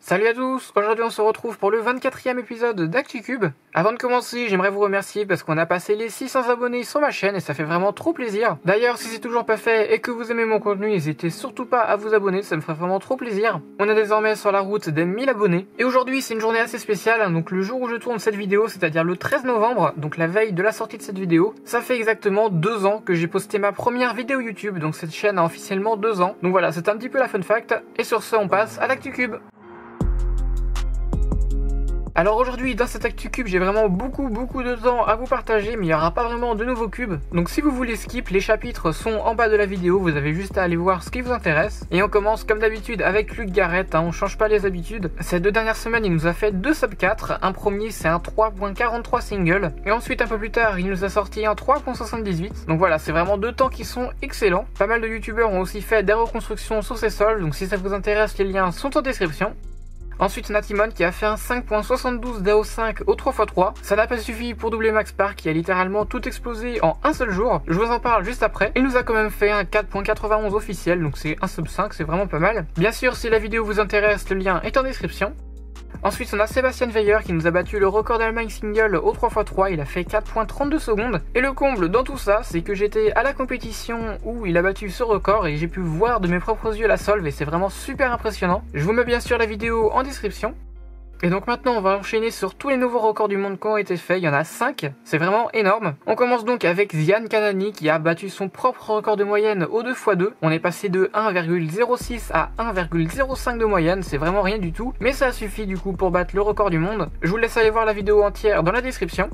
Salut à tous, aujourd'hui on se retrouve pour le 24e épisode d'ActuCube. Avant de commencer, j'aimerais vous remercier parce qu'on a passé les 600 abonnés sur ma chaîne et ça fait vraiment trop plaisir. D'ailleurs, si c'est toujours pas fait et que vous aimez mon contenu, n'hésitez surtout pas à vous abonner, ça me ferait vraiment trop plaisir. On est désormais sur la route des 1000 abonnés. Et aujourd'hui, c'est une journée assez spéciale, donc le jour où je tourne cette vidéo, c'est-à-dire le 13 novembre, donc la veille de la sortie de cette vidéo, ça fait exactement 2 ans que j'ai posté ma première vidéo YouTube, donc cette chaîne a officiellement 2 ans. Donc voilà, c'est un petit peu la fun fact, et sur ce, on passe à l'ActuCube. Alors aujourd'hui dans cette ActuCube j'ai vraiment beaucoup de temps à vous partager, mais il n'y aura pas vraiment de nouveaux cubes. Donc si vous voulez skip, les chapitres sont en bas de la vidéo, vous avez juste à aller voir ce qui vous intéresse. Et on commence comme d'habitude avec Luc Garrett, on change pas les habitudes. Ces 2 dernières semaines il nous a fait 2 sub 4, un premier c'est un 3.43 single, et ensuite un peu plus tard il nous a sorti un 3.78. Donc voilà, c'est vraiment 2 temps qui sont excellents. Pas mal de youtubeurs ont aussi fait des reconstructions sur ces sols, donc si ça vous intéresse les liens sont en description. Ensuite, Natimon qui a fait un 5.72 DAO5 au 3x3. Ça n'a pas suffi pour doubler Max Park qui a littéralement tout explosé en un seul jour. Je vous en parle juste après. Il nous a quand même fait un 4.91 officiel, donc c'est un sub 5, c'est vraiment pas mal. Bien sûr, si la vidéo vous intéresse, le lien est en description. Ensuite, on a Sébastien Veiller qui nous a battu le record d'Allemagne single au 3x3, il a fait 4.32 secondes. Et le comble dans tout ça, c'est que j'étais à la compétition où il a battu ce record et j'ai pu voir de mes propres yeux la solve et c'est vraiment super impressionnant. Je vous mets bien sûr la vidéo en description. Et donc maintenant on va enchaîner sur tous les nouveaux records du monde qui ont été faits, il y en a 5, c'est vraiment énorme. On commence donc avec Zian Kanani qui a battu son propre record de moyenne au 2x2. On est passé de 1,06 à 1,05 de moyenne, c'est vraiment rien du tout, mais ça suffit du coup pour battre le record du monde. Je vous laisse aller voir la vidéo entière dans la description.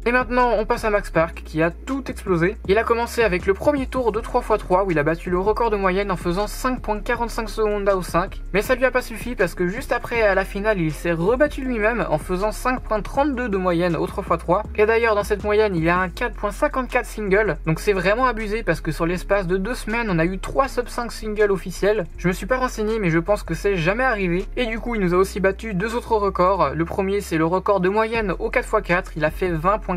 Et maintenant on passe à Max Park qui a tout explosé. Il a commencé avec le premier tour de 3x3 où il a battu le record de moyenne en faisant 5.45 secondes DAO 5. Mais ça lui a pas suffi parce que juste après à la finale il s'est rebattu lui-même en faisant 5.32 de moyenne au 3x3. Et d'ailleurs dans cette moyenne il a un 4.54 single. Donc c'est vraiment abusé parce que sur l'espace de 2 semaines on a eu 3 sub 5 singles officiels. Je me suis pas renseigné mais je pense que c'est jamais arrivé. Et du coup il nous a aussi battu 2 autres records. Le premier c'est le record de moyenne au 4x4, il a fait 20.94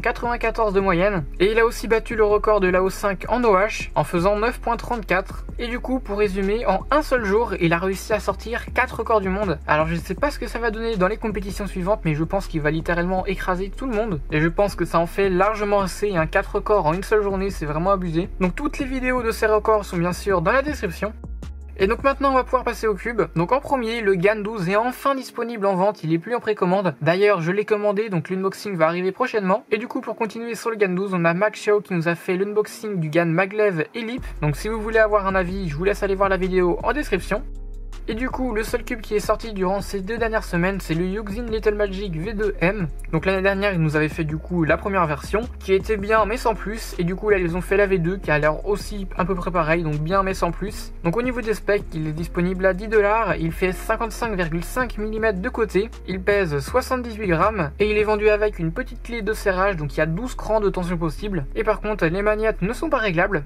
de moyenne, et il a aussi battu le record de l'AO5 en OH en faisant 9.34. Et du coup pour résumer, en un seul jour il a réussi à sortir 4 records du monde. Alors je sais pas ce que ça va donner dans les compétitions suivantes, mais je pense qu'il va littéralement écraser tout le monde, et je pense que ça en fait largement assez. 4 records en une seule journée, c'est vraiment abusé. Donc toutes les vidéos de ces records sont bien sûr dans la description. Et donc maintenant on va pouvoir passer au cube. Donc en premier, le GAN 12 est enfin disponible en vente, il est plus en précommande. D'ailleurs je l'ai commandé, donc l'unboxing va arriver prochainement. Et du coup pour continuer sur le GAN 12, on a Max Xiao qui nous a fait l'unboxing du GAN Maglev Elip. Donc si vous voulez avoir un avis, je vous laisse aller voir la vidéo en description. Et du coup, le seul cube qui est sorti durant ces 2 dernières semaines, c'est le Yuxin Little Magic V2M. Donc l'année dernière, ils nous avaient fait du coup la première version, qui était bien mais sans plus. Et du coup là, ils ont fait la V2, qui a l'air aussi à peu près pareil, donc bien mais sans plus. Donc au niveau des specs, il est disponible à 10 $, il fait 55,5 mm de côté, il pèse 78 grammes, et il est vendu avec une petite clé de serrage, donc il y a 12 crans de tension possible. Et par contre, les magnètes ne sont pas réglables.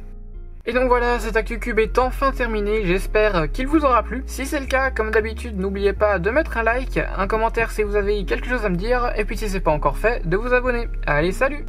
Et donc voilà, cet ActuCube est enfin terminé, j'espère qu'il vous aura plu. Si c'est le cas, comme d'habitude, n'oubliez pas de mettre un like, un commentaire si vous avez quelque chose à me dire, et puis si c'est pas encore fait, de vous abonner. Allez, salut!